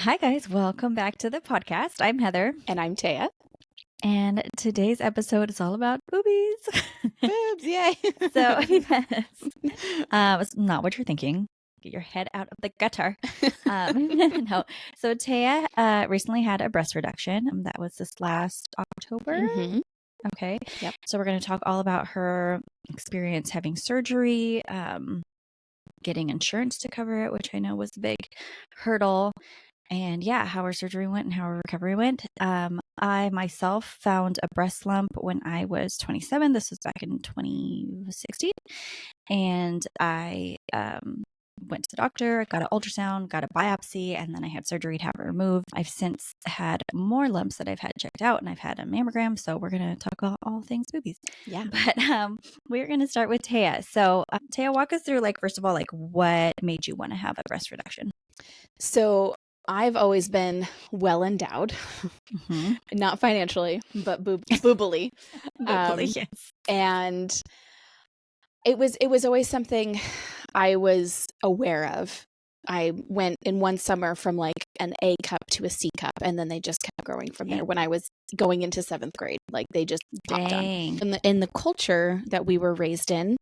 Hi, guys. Welcome back to the podcast. I'm Heather, And I'm Taya. and today's episode is all about boobies. Boobs, yay. So, yes, it's not what you're thinking. Get your head out of the gutter. No. So, Taya recently had a breast reduction. That was this last October. Mm-hmm. Okay. Yep. So, we're going to talk all about her experience having surgery, getting insurance to cover it, which I know was a big hurdle. And yeah, how her surgery went and how her recovery went. I myself found a breast lump when I was 27. This was back in 2016. And I went to the doctor, got an ultrasound, got a biopsy, and then I had surgery to have it removed. I've since had more lumps that I've had checked out, and I've had a mammogram. So we're going to talk about all things boobies. Yeah. But we're going to start with Taya. So Taya, walk us through, first of all, what made you want to have a breast reduction? So I've always been well endowed, Mm-hmm. not financially, but boobily. Yes. And it was always something I was aware of. I went in one summer from like an A cup to a C cup, and then they just kept growing from there when I was going into 7th grade. Like they just popped on. In the culture that we were raised in,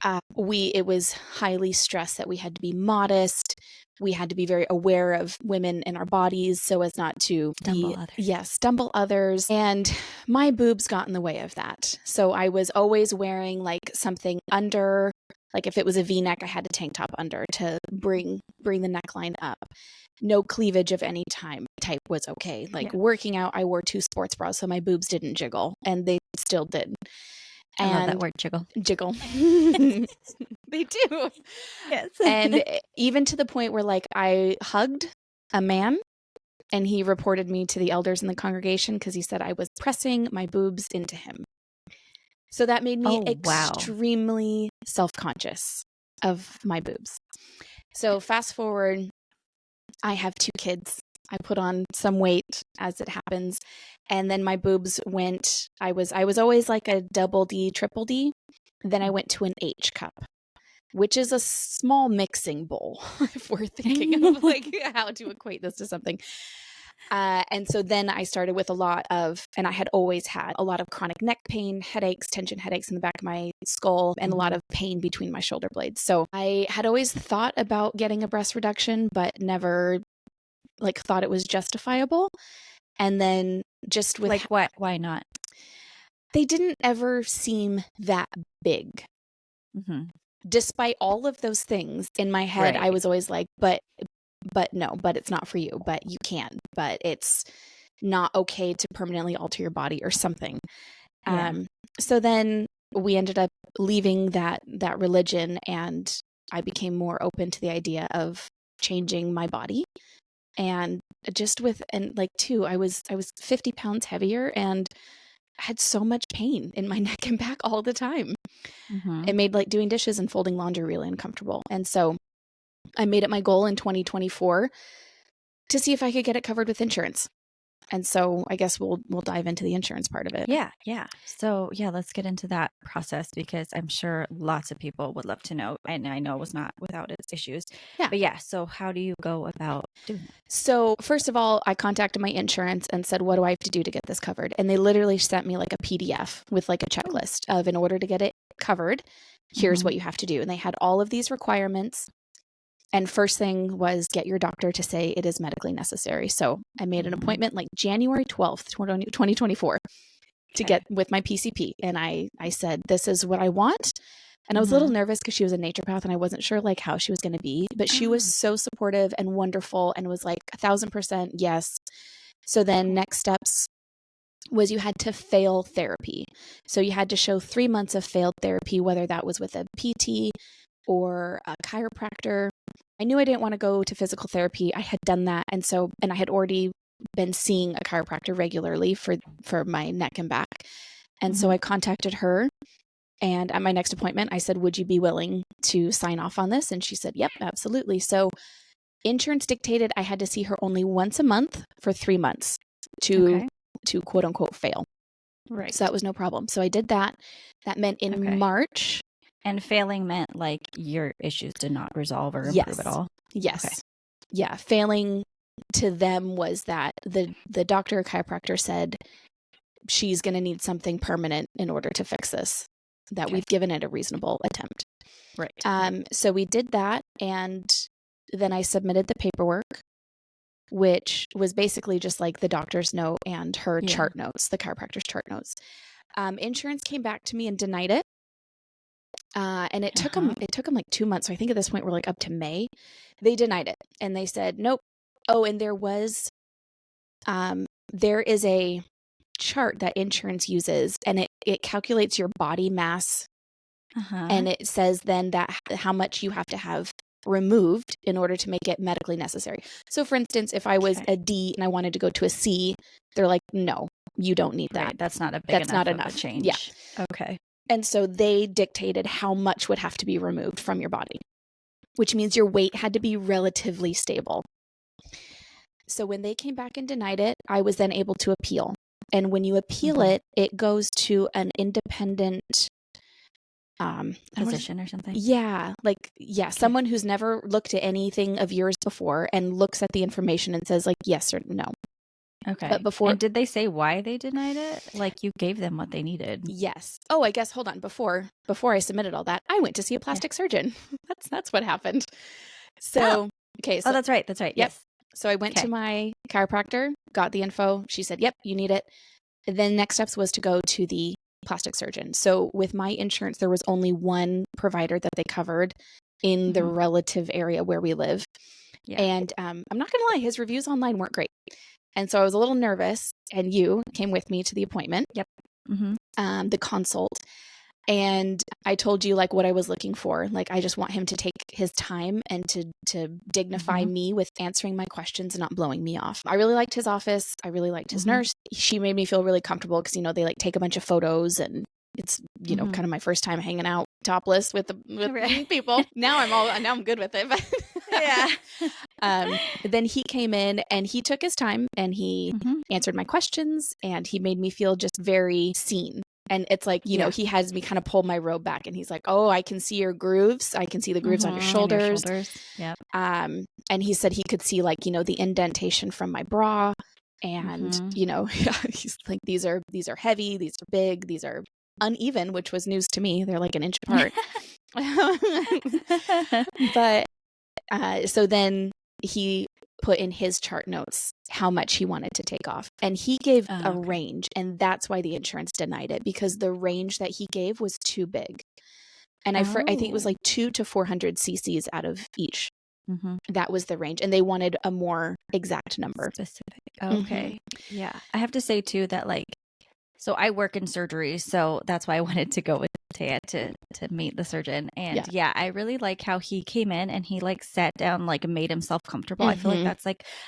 it was highly stressed that we had to be modest. We had to be very aware of women and our bodies so as not to stumble others. And my boobs got in the way of that. So I was always wearing like something under, like if it was a V-neck, I had a tank top under to bring the neckline up. No cleavage of any type was okay. Working out, I wore 2 sports bras so my boobs didn't jiggle, and they still did. I love that word, jiggle. Jiggle. They do. Yes. And even to the point where like I hugged a man and he reported me to the elders in the congregation because he said I was pressing my boobs into him. So that made me extremely self-conscious of my boobs. So fast forward, I have 2 kids. I put on some weight as it happens. And then my boobs went, I was always like a double D, triple D. Then I went to an H cup, which is a small mixing bowl, if we're thinking of like how to equate this to something. And so then I started with and I had always had a lot of chronic neck pain, headaches, tension headaches in the back of my skull, and a lot of pain between my shoulder blades. So I had always thought about getting a breast reduction, but never thought it was justifiable. And then just with what? Why not? They didn't ever seem that big. Mm-hmm. Despite all of those things in my head, right. I was always like, but no, but it's not for you, but you can, but it's not okay to permanently alter your body or something. Yeah. So then we ended up leaving that religion, and I became more open to the idea of changing my body. And just I was 50 pounds heavier and had so much pain in my neck and back all the time. Mm-hmm. It made doing dishes and folding laundry really uncomfortable. And so I made it my goal in 2024 to see if I could get it covered with insurance. And so I guess we'll dive into the insurance part of it. Yeah. So let's get into that process, because I'm sure lots of people would love to know. And I know it was not without its issues. Yeah. But so how do you go about doing that? So first of all, I contacted my insurance and said, what do I have to do to get this covered? And they literally sent me a PDF with a checklist of, in order to get it covered, here's what you have to do. And they had all of these requirements. And first thing was get your doctor to say it is medically necessary. So I made an appointment January 12th, 2024 to get with my PCP. And I said, this is what I want. And I was a little nervous because she was a naturopath and I wasn't sure how she was going to be, but she was so supportive and wonderful and was 1,000% yes. So then next steps was you had to fail therapy. So you had to show 3 months of failed therapy, whether that was with a PT or a chiropractor. I knew I didn't want to go to physical therapy. I had done that. And I had already been seeing a chiropractor regularly for my neck and back. And so I contacted her. And at my next appointment, I said, would you be willing to sign off on this? And she said, yep, absolutely. So insurance dictated I had to see her only once a month for 3 months to quote unquote fail. Right. So that was no problem. So I did that. That meant in March. And failing meant your issues did not resolve or improve at all? Yes. Okay. Yeah. Failing to them was that the doctor or chiropractor said she's going to need something permanent in order to fix this, that we've given it a reasonable attempt. Right. So we did that, and then I submitted the paperwork, which was basically just like the doctor's note and her chart notes, the chiropractor's chart notes. Insurance came back to me and denied it. And it took them like 2 months. So I think at this point we're like up to May. They denied it and they said, nope. Oh, and there is a chart that insurance uses, and it calculates your body mass. And it says then that how much you have to have removed in order to make it medically necessary. So for instance, if I was a D and I wanted to go to a C, they're like, no, you don't need that. Right. That's not a big That's enough not of enough. a change. Yeah. Okay. And so they dictated how much would have to be removed from your body, which means your weight had to be relatively stable. So when they came back and denied it, I was then able to appeal. And when you appeal it, it goes to an independent physician or something. Yeah. Like, someone who's never looked at anything of yours before and looks at the information and says like, yes or no. Okay. But before, and did they say why they denied it? Like, you gave them what they needed. Yes. Oh, I guess, hold on. Before I submitted all that, I went to see a plastic surgeon. That's what happened. So, okay. So, that's right. That's right. Yep. Yes. So I went to my chiropractor, got the info. She said, yep, you need it. And then next steps was to go to the plastic surgeon. So with my insurance, there was only one provider that they covered in the relative area where we live. Yeah. And I'm not going to lie, his reviews online weren't great. And so I was a little nervous, and you came with me to the appointment. Yep. The consult. And I told you like what I was looking for. Like, I just want him to take his time and to dignify me with answering my questions and not blowing me off. I really liked his office. I really liked his nurse. She made me feel really comfortable because, they like take a bunch of photos, and it's, kind of my first time hanging out topless with people. Now I'm good with it. But then he came in and he took his time and he answered my questions, and he made me feel just very seen. And it's like, he has me kind of pull my robe back, and he's like, oh, I can see your grooves. I can see the grooves on your shoulders. Yeah. And he said he could see like, the indentation from my bra. And, he's like, these are heavy. These are big. These are uneven, which was news to me. They're like an inch apart. But so then he put in his chart notes how much he wanted to take off. And he gave a range. And that's why the insurance denied it, because the range that he gave was too big. And I think it was like 200 to 400 cc's out of each. That was the range. And they wanted a more exact number. Specific. Okay. Yeah. I have to say too that so I work in surgery, so that's why I wanted to go with Taya to meet the surgeon. And I really like how he came in and he sat down, made himself comfortable. I feel like that's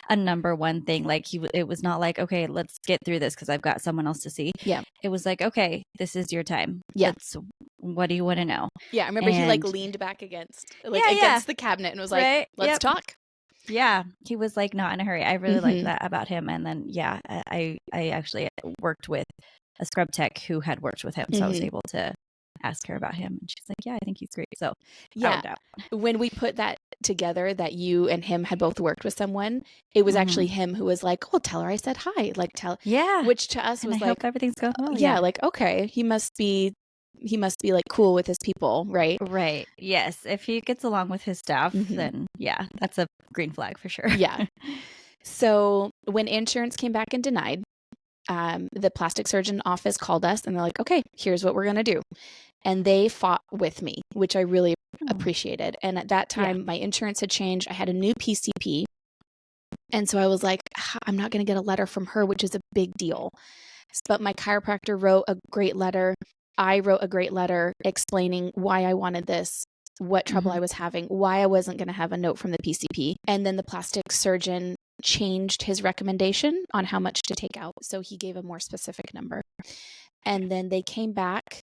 a number one thing. It was not like, okay, let's get through this because I've got someone else to see. Yeah. It was like, okay, this is your time. Yeah. What do you want to know? Yeah. I remember he leaned back against the cabinet and was like, let's talk. Yeah, he was not in a hurry. I really liked that about him. And then, I actually worked with a scrub tech who had worked with him. So I was able to ask her about him. And she's like, yeah, I think he's great. So when we put that together, that you and him had both worked with someone, it was actually him who was like, oh, tell her I said hi. Which to us was I hope everything's going well. Yeah. Like, okay, he must be cool with his people, right? Right. Yes. If he gets along with his staff, then that's a green flag for sure. Yeah. So when insurance came back and denied, the plastic surgeon office called us and they're like, okay, here's what we're going to do. And they fought with me, which I really appreciated. And at that time, my insurance had changed. I had a new PCP. And so I was like, I'm not going to get a letter from her, which is a big deal. But my chiropractor wrote a great letter. I wrote a great letter explaining why I wanted this, what trouble I was having, why I wasn't going to have a note from the PCP. And then the plastic surgeon changed his recommendation on how much to take out. So he gave a more specific number. And then they came back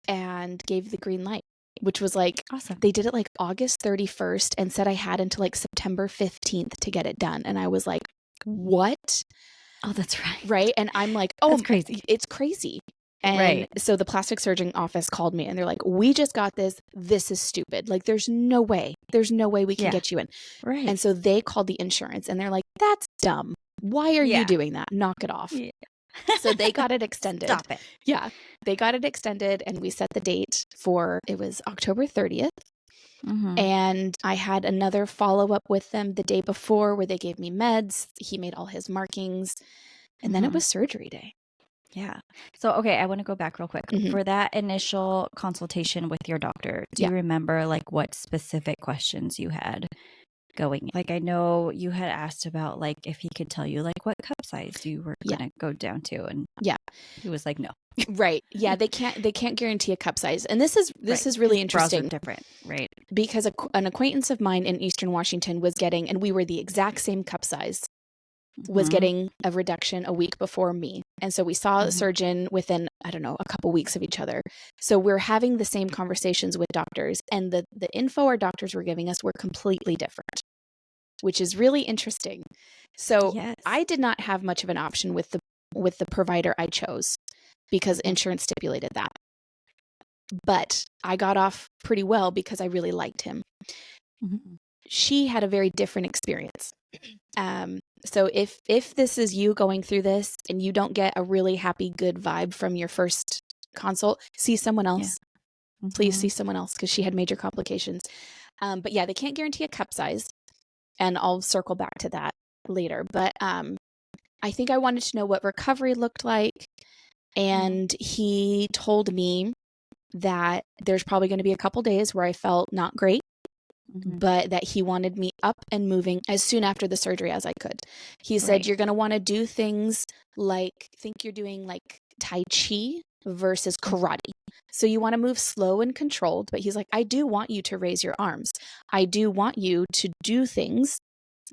and gave the green light, which was awesome. They did it August 31st and said I had until September 15th to get it done. And I was like, what? Oh, that's right. Right. And I'm like, oh, that's crazy. It's crazy. And so the plastic surgeon office called me and they're like, we just got this. This is stupid. Like, there's no way we can get you in. Right. And so they called the insurance and they're like, that's dumb. Why are you doing that? Knock it off. Yeah. So they got it extended. Stop it. Yeah. They got it extended and we set the date for, it was October 30th. And I had another follow-up with them the day before where they gave me meds. He made all his markings. And then it was surgery day. Yeah. So, okay, I want to go back real quick. For that initial consultation with your doctor, do you remember like what specific questions you had going? Like, I know you had asked about like if he could tell you like what cup size you were going to go down to, and he was like, no. Right. Yeah, they can't guarantee a cup size. And this is really interesting. Different, right? Because an acquaintance of mine in Eastern Washington was getting, and we were the exact same cup size, was getting a reduction a week before me. And so we saw a surgeon within, I don't know, a couple weeks of each other. So we're having the same conversations with doctors, and the info our doctors were giving us were completely different, which is really interesting. So I did not have much of an option with the provider I chose because insurance stipulated that. But I got off pretty well because I really liked him. She had a very different experience. So if this is you going through this and you don't get a really happy, good vibe from your first consult, see someone else. Please see someone else, because she had major complications. But yeah, they can't guarantee a cup size, and I'll circle back to that later. But I think I wanted to know what recovery looked like, and he told me that there's probably going to be a couple days where I felt not great. But that he wanted me up and moving as soon after the surgery as I could. He said, you're going to want to do things like, think you're doing like Tai Chi versus karate. So you want to move slow and controlled, but he's like, I do want you to raise your arms. I do want you to do things,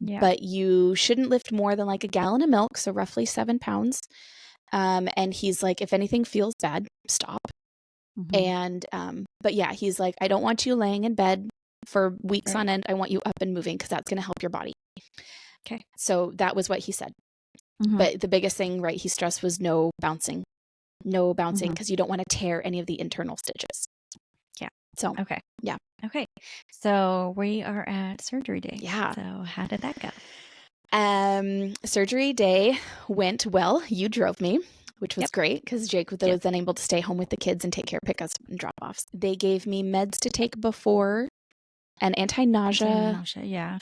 but you shouldn't lift more than like a gallon of milk. So roughly 7 pounds. And he's like, if anything feels bad, stop. And, but yeah, he's like, I don't want you laying in bed for weeks on end. I want you up and moving because that's going to help your body. Okay. So that was what he said. But the biggest thing, right, he stressed was no bouncing because you don't want to tear any of the internal stitches. Yeah. So, okay. Yeah. Okay. So we are at surgery day. Yeah. So how did that go? Surgery day went well. You drove me, which was great because Jake was then able to stay home with the kids and take care of pickups and drop-offs. They gave me meds to take before, an anti-nausea.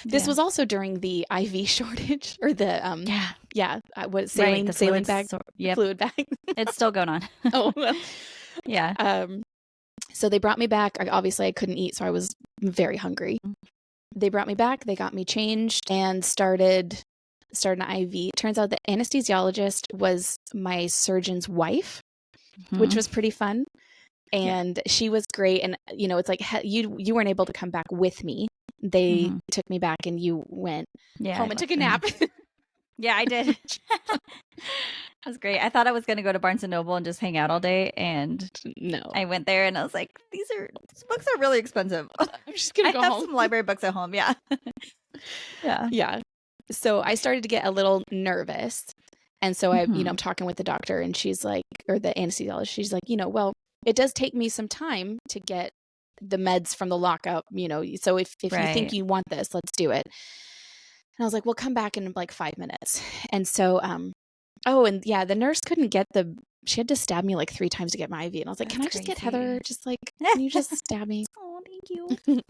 This was also during the IV shortage, or the what saline bag, fluid bag. It's still going on. Oh, well. Yeah. So they brought me back. Obviously, I couldn't eat, so I was very hungry. They brought me back. They got me changed and started an IV. Turns out the anesthesiologist was my surgeon's wife, which was pretty fun. And she was great. And, you know, it's like you weren't able to come back with me. They took me back and you went home and took a nap. Yeah, I did. That was great. I thought I was going to go to Barnes & Noble and just hang out all day. And no, I went there and I was like, these books are really expensive. I'm just going to go home. I have some library books at home. Yeah. Yeah. So I started to get a little nervous. And so I'm talking with the doctor and she's like, or the anesthesiologist, she's like, well, it does take me some time to get the meds from the lockup, so if you think you want this, let's do it. And I was like, well, come back in like 5 minutes. And so, the nurse couldn't get she had to stab me like 3 times to get my IV. And I was like, can I just get Heather? Just like, can you just stab me? Oh, thank you.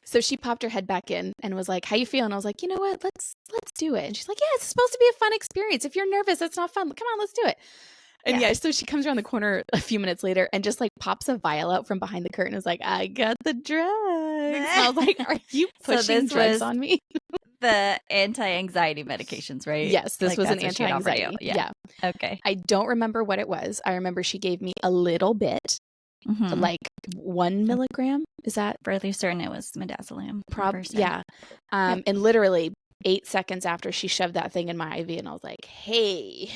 So she popped her head back in and was like, how you feeling? I was like, you know what? Let's do it. And she's like, yeah, it's supposed to be a fun experience. If you're nervous, it's not fun. Come on, let's do it. And so she comes around the corner a few minutes later and just like pops a vial out from behind the curtain and is like, I got the drugs. And I was like, are you pushing drugs on me? The anti-anxiety medications, right? Yes, this was an anti-anxiety. Yeah. Okay. I don't remember what it was. I remember she gave me a little bit, like 1 milligram. Is that? Fairly certain it was midazolam. Yeah. And literally 8 seconds after she shoved that thing in my IV, and I was like, hey,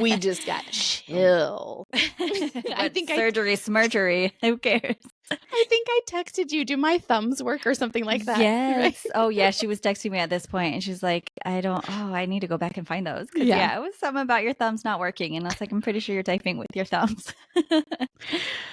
we just got chill. I What think surgery, smurgery? Who cares? I think I texted you, do my thumbs work or something like that, right? Yes. Oh, yeah. She was texting me at this point, and she's like, I need to go back and find those. Cause Yeah. yeah, it was something about your thumbs not working. And I was like, I'm pretty sure you're typing with your thumbs.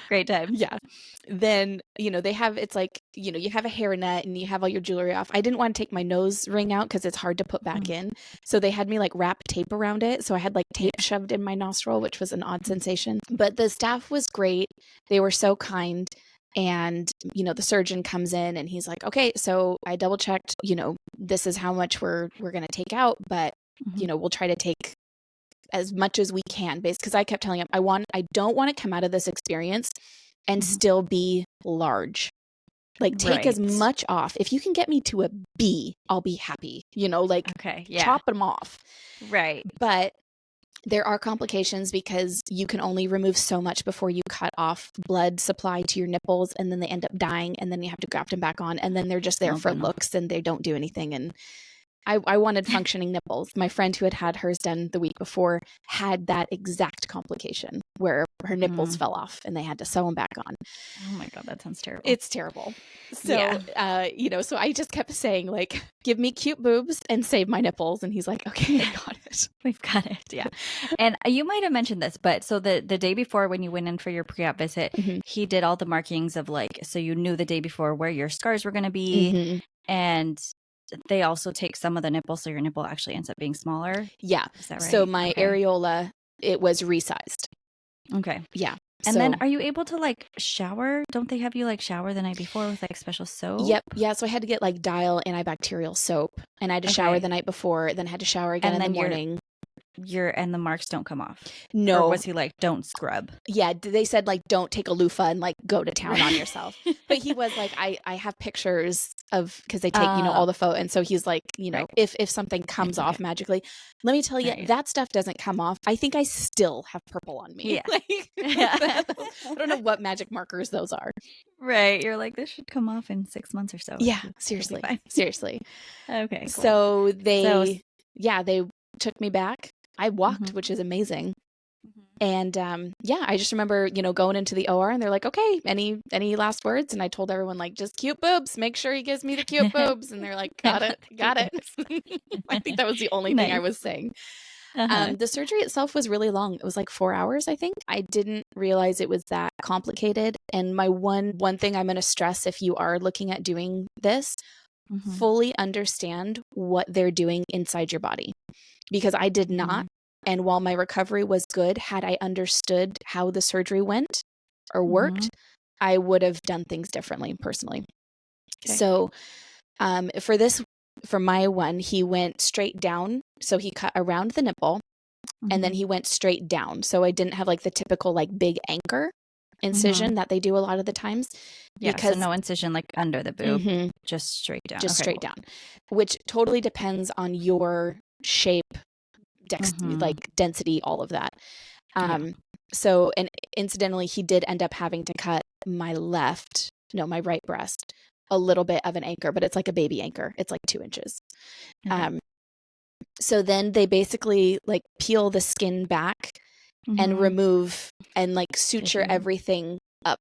Great times. Yeah. Then, they have, it's like, you have a hairnet and you have all your jewelry off. I didn't want to take my nose ring out because it's hard to put back in. So they had me like wrap tape around it. So I had like tape shoved in my nostril, which was an odd sensation. But the staff was great. They were so kind. And, the surgeon comes in and he's like, okay, so I double checked, this is how much we're going to take out, but, we'll try to take as much as we can, because I kept telling him, I don't want to come out of this experience and still be large. Like, take as much off. If you can get me to a B, I'll be happy, chop them off. Right. But there are complications because you can only remove so much before you cut off blood supply to your nipples, and then they end up dying, and then you have to graft them back on, and then they're just there for looks and they don't do anything. And I wanted functioning nipples. My friend who had hers done the week before had that exact complication where her nipples fell off and they had to sew them back on. Oh my God, that sounds terrible. It's terrible. So, so I just kept saying, like, give me cute boobs and save my nipples. And he's like, okay, I got it. We've got it. Yeah. And you might have mentioned this, but so the day before when you went in for your pre-op visit, he did all the markings of like, so you knew the day before where your scars were going to be. And they also take some of the nipple, so your nipple actually ends up being smaller. Yeah. Is that right? So my areola, it was resized. Okay. Yeah. And then are you able to like shower? Don't they have you like shower the night before with like special soap? Yep. Yeah. So I had to get like Dial antibacterial soap, and I had to shower the night before, then had to shower again in the morning. And the marks don't come off. No. Or was he like, don't scrub? Yeah, they said like, don't take a loofah and like go to town on yourself. But he was like, I have pictures of, because they take all the photos, and so he's like, if something comes off magically, let me tell you, that stuff doesn't come off. I think I still have purple on me. Yeah. I don't know what magic markers those are. Right. You're like, this should come off in 6 months or so. Yeah, seriously. Okay. Cool. So they took me back. I walked, which is amazing. And I just remember, going into the OR and they're like, okay, any last words? And I told everyone like, just cute boobs. Make sure he gives me the cute boobs. And they're like, got it. I think that was the only thing I was saying. The surgery itself was really long. It was like 4 hours, I think. I didn't realize it was that complicated. And my one thing I'm going to stress, if you are looking at doing this, fully understand what they're doing inside your body. Because I did not. And while my recovery was good, had I understood how the surgery went or worked, I would have done things differently personally. Okay. So for my one, he went straight down. So he cut around the nipple and then he went straight down. So I didn't have like the typical like big anchor incision that they do a lot of the times. Yeah, because so no incision like under the boob, just straight down. Just straight down, which totally depends on your shape, like density, all of that. So, and incidentally, he did end up having to cut my right breast a little bit of an anchor, but it's like a baby anchor. It's like 2 inches. Okay. So then they basically like peel the skin back and remove and like suture everything up,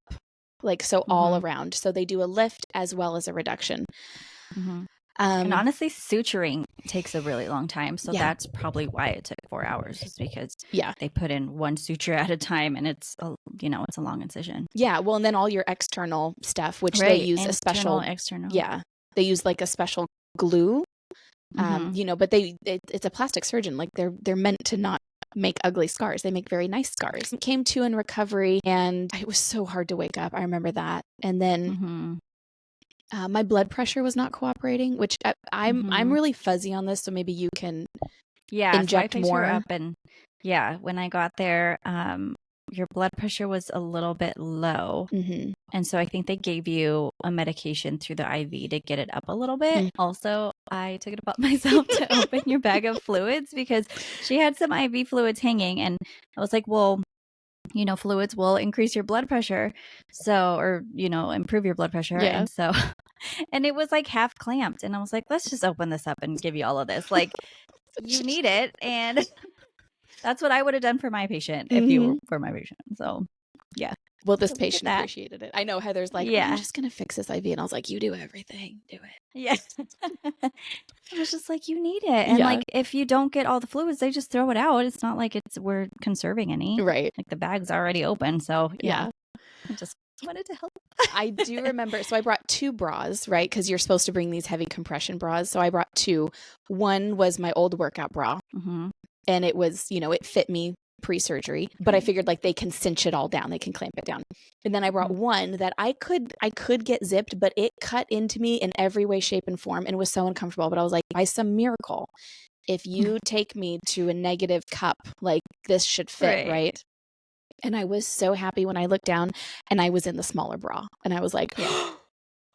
like so all around. So they do a lift as well as a reduction. And honestly, suturing takes a really long time. So that's probably why it took 4 hours, is because they put in one suture at a time, and it's a long incision. Yeah. Well, and then all your external stuff, which they use external. Yeah. They use like a special glue, but it's a plastic surgeon. Like they're meant to not make ugly scars. They make very nice scars. It came to in recovery, and it was so hard to wake up. I remember that. And then my blood pressure was not cooperating, which I'm really fuzzy on this, so maybe you can inject more. Up and when I got there, your blood pressure was a little bit low, and so I think they gave you a medication through the IV to get it up a little bit. Also, I took it upon myself to open your bag of fluids because she had some IV fluids hanging, and I was like, well, fluids will increase your blood pressure. So, or, improve your blood pressure. Yeah. And so And it was like half clamped. And I was like, let's just open this up and give you all of this. Like, you need it. And that's what I would have done for my patient if you were my patient. So, yeah. Well, this So we did patient that. appreciated it. I know Heather's like, Yeah. I'm just going to fix this IV. And I was like, you do everything. Do it. Yeah. I was just like, you need it. And Yeah. like, if you don't get all the fluids, they just throw it out. It's not like we're conserving any. Right. Like the bag's already open. So, yeah. Yeah. I just wanted to help. I do remember. So I brought 2 bras, right? Because you're supposed to bring these heavy compression bras. So I brought 2. One was my old workout bra. And it was, it fit me pre-surgery, but I figured like they can cinch it all down. They can clamp it down. And then I brought one that I could get zipped, but it cut into me in every way, shape, and form and was so uncomfortable. But I was like, by some miracle, if you take me to a negative cup, like this should fit, right? And I was so happy when I looked down and I was in the smaller bra. And I was like,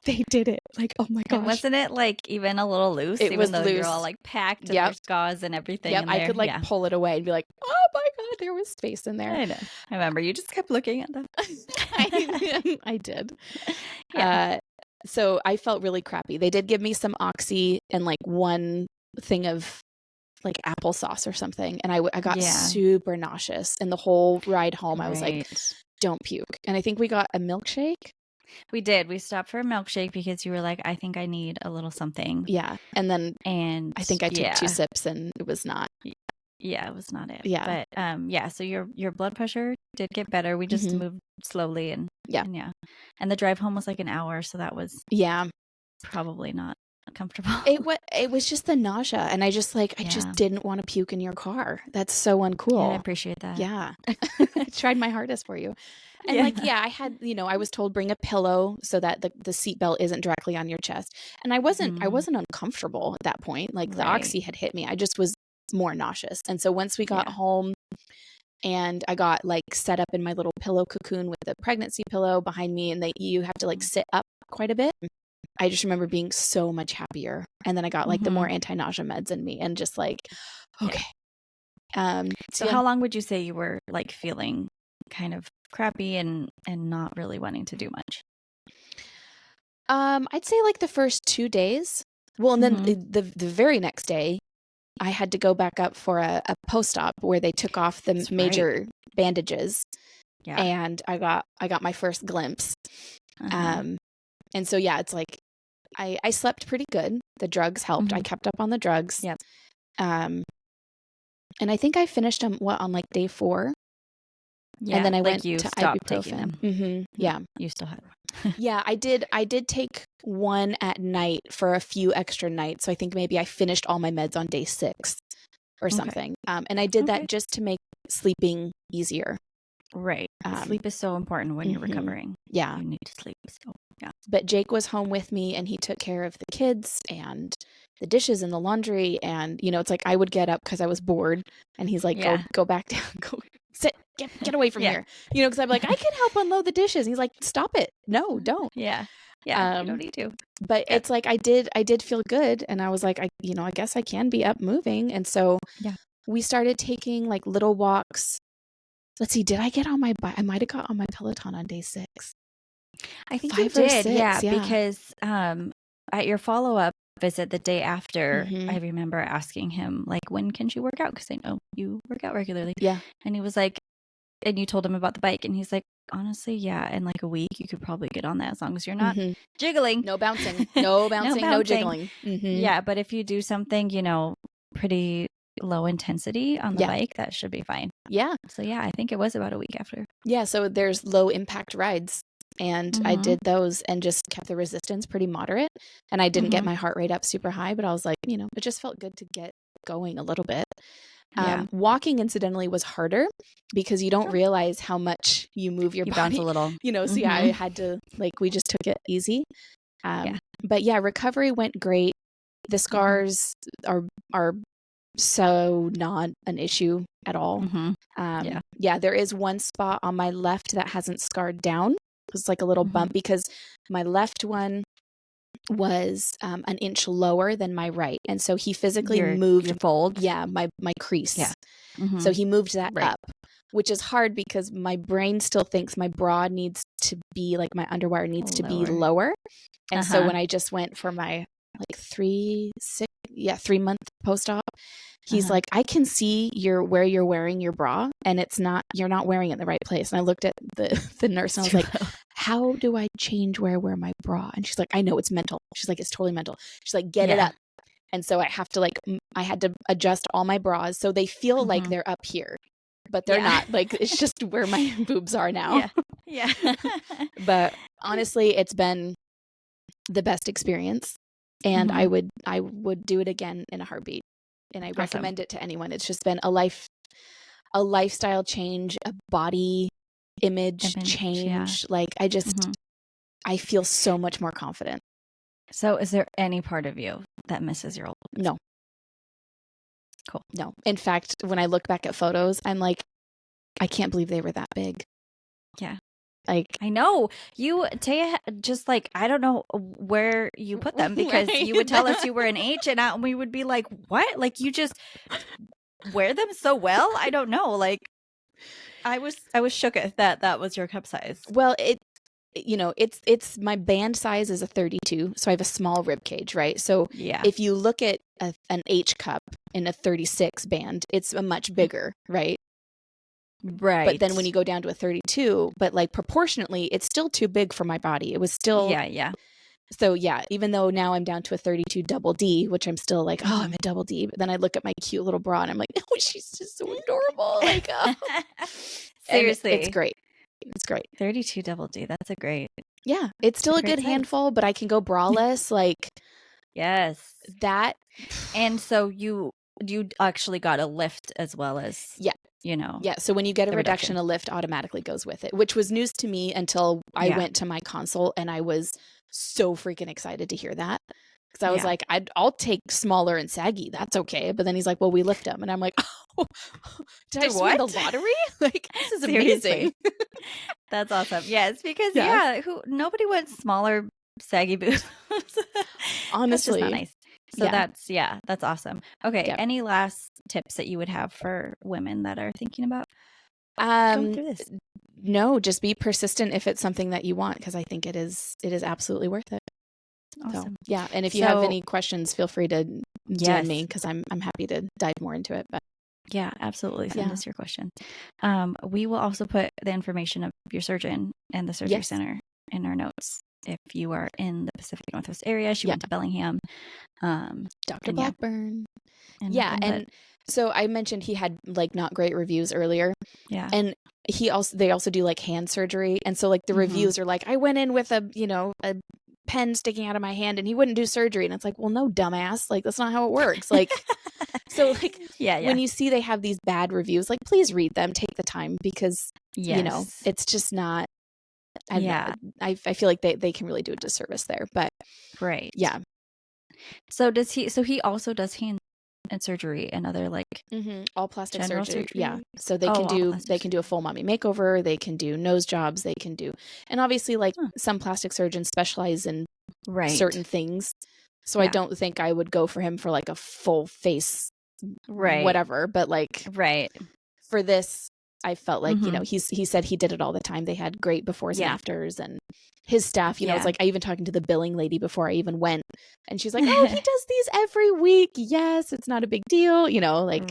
they did it. Like, oh my gosh. And wasn't it like even a little loose? It was though loose. You're all like packed and there's gauze and everything in there. I could like pull it away and be like, oh my God, there was space in there. I know. I remember you just kept looking at them. I did. So I felt really crappy. They did give me some Oxy and like one thing of like applesauce or something. And I got super nauseous. And the whole ride home, I was like, don't puke. And I think we got a milkshake. We did. We stopped for a milkshake because you were like, I think I need a little something. Yeah. And I think I took 2 sips and it was not. Yeah, it was not it. Yeah. But so your blood pressure did get better. We just moved slowly and And the drive home was like an hour, so that was probably not comfortable. It was just the nausea, and I just just didn't want to puke in your car. That's so uncool. Yeah, I appreciate that. Yeah. I tried my hardest for you. And I had, I was told bring a pillow so that the seatbelt isn't directly on your chest. And I wasn't uncomfortable at that point. Like the Oxy had hit me. I just was more nauseous. And so once we got home and I got like set up in my little pillow cocoon with the pregnancy pillow behind me, and you have to like sit up quite a bit. I just remember being so much happier. And then I got like the more anti-nausea meds in me and just like, okay. So how long would you say you were like feeling kind of crappy and not really wanting to do much? I'd say like the first 2 days. Well, and then the very next day I had to go back up for a post-op where they took off the major bandages. Yeah. And I got my first glimpse. And so, it's like, I slept pretty good. The drugs helped. I kept up on the drugs. Yep. And I think I finished them, on like day 4? Yeah. And then I went to ibuprofen. Taking them. Yeah. You still had Yeah, I did take one at night for a few extra nights. So I think maybe I finished all my meds on day 6 or something. And I did that just to make sleeping easier. Right. Sleep is so important when you're recovering. Yeah. You need to sleep. So, yeah. But Jake was home with me and he took care of the kids and the dishes and the laundry. And, it's like I would get up because I was bored. And he's like, go back down. Go sit. Get away from here. Because I'm like, I can help unload the dishes. And he's like, stop it. No, don't. Yeah. Yeah. You don't need to. But it's like I did feel good. And I was like, I guess I can be up moving. And so we started taking like little walks. Let's see, did I get on my bike? I might have got on my Peloton on day 6. I think you did, because at your follow-up visit the day after, I remember asking him, like, when can you work out? Because I know you work out regularly. Yeah. And he was like, and you told him about the bike, and he's like, honestly, in like a week, you could probably get on that as long as you're not jiggling. No bouncing. No bouncing, no jiggling. Yeah, but if you do something, pretty low intensity on the bike, that should be fine. Yeah. So I think it was about a week after. Yeah, so there's low impact rides and I did those and just kept the resistance pretty moderate, and I didn't get my heart rate up super high, but I was like, it just felt good to get going a little bit. Walking incidentally was harder because you don't realize how much you move your body. Bounce a little. So I had to we just took it easy. But recovery went great. The scars are so not an issue at all. There is one spot on my left that hasn't scarred down. It's like a little bump because my left one was an inch lower than my right, and so he physically moved your fold. My crease. Yeah. So he moved that up. which is hard because my brain still thinks my bra needs to be like my underwire needs to be lower. And so when I just went for my like 3-month post-op, he's like, I can see where you're wearing your bra and you're not wearing it in the right place. And I looked at the nurse and I was like, how do I change where I wear my bra? And she's like, I know, it's mental. She's like, it's totally mental. She's like, get it up. And so I had to adjust all my bras so they feel like they're up here, but they're not. Like, it's just where my boobs are now. Yeah. But honestly, it's been the best experience, and I would do it again in a heartbeat, and I recommend it to anyone. It's just been a lifestyle change, a body image change. Like, I feel so much more confident. So is there any part of you that misses your old boobs? No. Cool. No. In fact, when I look back at photos, I'm like, I can't believe they were that big. Yeah. Like, I know you, Taya, just like, I don't know where you put them, because you would tell us you were an H and we would be like, what? Like, you just wear them so well? I don't know. Like, I was shook at that was your cup size. Well, it's my band size is a 32, so I have a small rib cage, right? So if you look at an H cup in a 36 band, it's a much bigger, right? Right. But then when you go down to a 32, but like proportionately, it's still too big for my body. It was still So even though now I'm down to a 32 double D, which I'm still like, oh, I'm a double D. But then I look at my cute little bra and I'm like, oh, she's just so adorable. Like, oh. Seriously, it's great. It's great. 32 double D. That's a great. Yeah, it's still a good handful, but I can go braless. Like, yes, that. And so you actually got a lift as well as So when you get a reduction, a lift automatically goes with it, which was news to me until I went to my consult, and I was so freaking excited to hear that, because I was like, I'll take smaller and saggy, that's okay. But then he's like, well, we lift them, and I'm like, oh, did I just win the lottery? Like, this is amazing. That's awesome. Yes, because nobody wants smaller saggy boobs. Honestly, that's just not nice. So that's awesome. Okay, any last tips that you would have for women that are thinking about going through this? No, just be persistent if it's something that you want, because I think it is absolutely worth it. Awesome. So, and if you have any questions, feel free to DM me, because I'm happy to dive more into it. But yeah, absolutely. Send us your question. We will also put the information of your surgeon and the surgery center in our notes. If you are in the Pacific Northwest area, she went to Bellingham. Dr. Blackburn. And so I mentioned he had like not great reviews earlier. Yeah. And they also do like hand surgery. And so like the reviews are like, I went in with a pen sticking out of my hand and he wouldn't do surgery. And it's like, well, no, dumbass. Like, that's not how it works. Like, so like, when you see they have these bad reviews, like, please read them, take the time, because, it's just not, I feel like they can really do a disservice there, but yeah. So he also does hand and surgery and other like all plastic surgery. Yeah. So they can do a full mommy makeover. They can do nose jobs. They can do, and obviously like some plastic surgeons specialize in certain things. So I don't think I would go for him for like a full face, whatever. But like, for this, I felt like, he said he did it all the time. They had great befores and afters, and his staff, it's like, I even talking to the billing lady before I even went, and she's like, oh, he does these every week. Yes, it's not a big deal, like,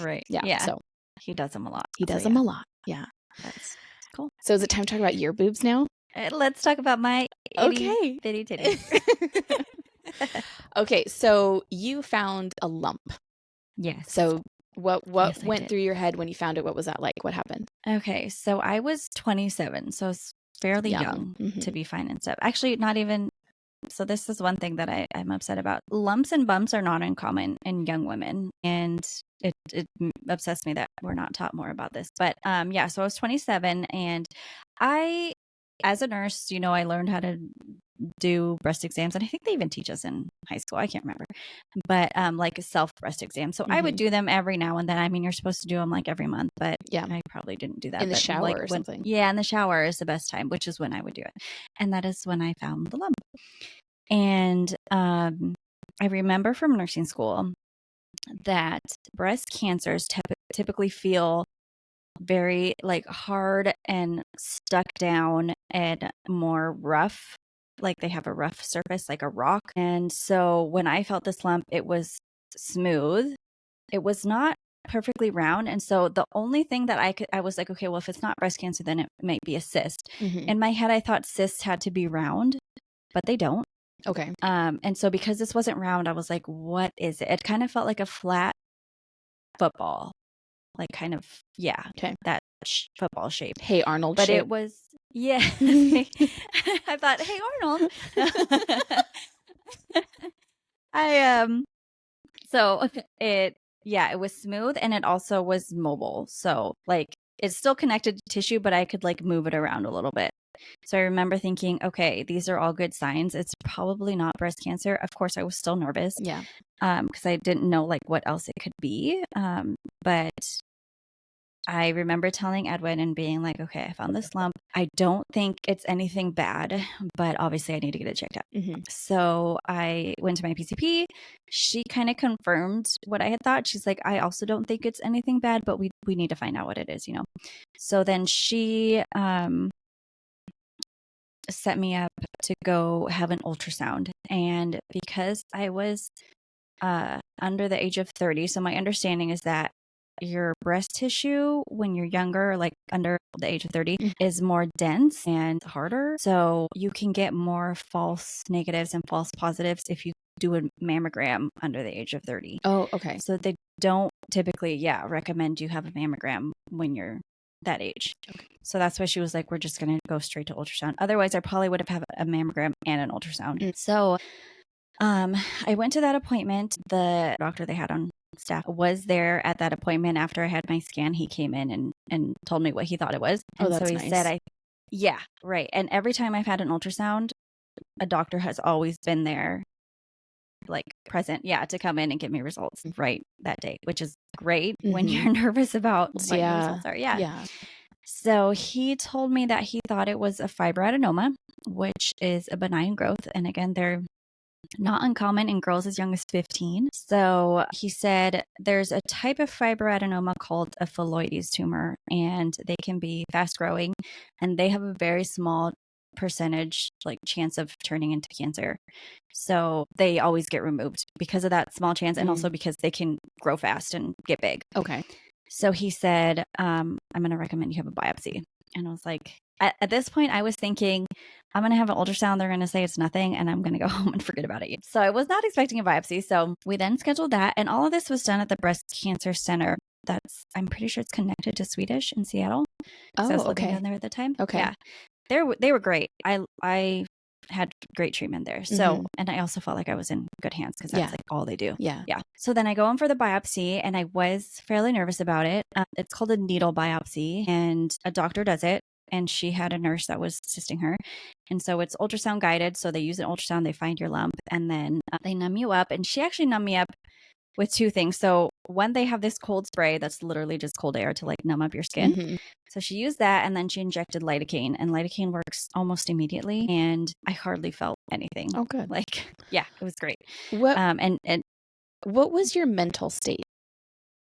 so he does them a lot. He does them a lot. Yeah. That's cool. So is it time to talk about your boobs now? Let's talk about my itty bitty titties. Okay, so you found a lump. Yes. So what went through your head when you found it? What was that like? What happened? Okay, so I was 27, so it's fairly young to be fine and stuff. Actually, not even. So this is one thing that I'm upset about. Lumps and bumps are not uncommon in young women, and it upsets me that we're not taught more about this. But so I was 27, and I, as a nurse, I learned how to do breast exams, and I think they even teach us in high school. I can't remember, but like a self breast exam. So I would do them every now and then. I mean, you're supposed to do them like every month, but I probably didn't do that in the shower or something. Yeah, in the shower is the best time, which is when I would do it, and that is when I found the lump. And I remember from nursing school that breast cancers typically feel very like hard and stuck down and more rough. Like they have a rough surface, like a rock. And so when I felt this lump, it was smooth. It was not perfectly round. And so the only thing that I was like, okay, well, if it's not breast cancer, then it might be a cyst. Mm-hmm. In my head, I thought cysts had to be round, but they don't. Okay. And so because this wasn't round, I was like, what is it? It kind of felt like a flat football, like kind of, yeah, Okay. that football shape. Hey Arnold But shape. it was, yeah. I thought, hey Arnold. So it was smooth and it also was mobile. So like it's still connected to tissue, but I could like move it around a little bit. So I remember thinking, okay, these are all good signs. It's probably not breast cancer. Of course, I was still nervous. Yeah. Because I didn't know like what else it could be. But I remember telling Edwin and being like, okay, I found this lump. I don't think it's anything bad, but obviously I need to get it checked out. Mm-hmm. So I went to my PCP. She kind of confirmed what I had thought. She's like, I also don't think it's anything bad, but we need to find out what it is, you know? So then she set me up to go have an ultrasound. And because I was under the age of 30, so my understanding is that your breast tissue when you're younger, like under the age of 30, is more dense and harder. So you can get more false negatives and false positives if you do a mammogram under the age of 30. Oh, okay. So they don't typically, recommend you have a mammogram when you're that age. Okay. So that's why she was like, we're just going to go straight to ultrasound. Otherwise, I probably would have had a mammogram and an ultrasound. So I went to that appointment. The doctor they had on staff was there at that appointment after I had my scan. He came in and told me what he thought it was. And that's so he nice. said, yeah, right. And every time I've had an ultrasound, a doctor has always been there, like present, to come in and give me results right that day, which is great when you're nervous about what your results are. Yeah. So he told me that he thought it was a fibroadenoma, which is a benign growth. And again, they're not uncommon in girls as young as 15. So he said there's a type of fibroadenoma called a phylloides tumor, and they can be fast growing, and they have a very small percentage like chance of turning into cancer. So they always get removed because of that small chance, and also because they can grow fast and get big. Okay. So he said, I'm going to recommend you have a biopsy. And I was like, at this point, I was thinking, I'm going to have an ultrasound. They're going to say it's nothing, and I'm going to go home and forget about it. So I was not expecting a biopsy. So we then scheduled that. And all of this was done at the Breast Cancer Center. I'm pretty sure it's connected to Swedish in Seattle. Oh, I was living okay. down there at the time. Okay. Yeah. They were great. I had great treatment there. So, and I also felt like I was in good hands because that's like all they do. Yeah. So then I go in for the biopsy, and I was fairly nervous about it. It's called a needle biopsy, and a doctor does it. And she had a nurse that was assisting her. And so it's ultrasound guided. So they use an ultrasound, they find your lump, and then they numb you up. And she actually numbed me up with two things. So one, they have this cold spray that's literally just cold air to like numb up your skin. So she used that, and then she injected lidocaine, and lidocaine works almost immediately. And I hardly felt anything. Oh, good. Like, yeah, it was great. What and what was your mental state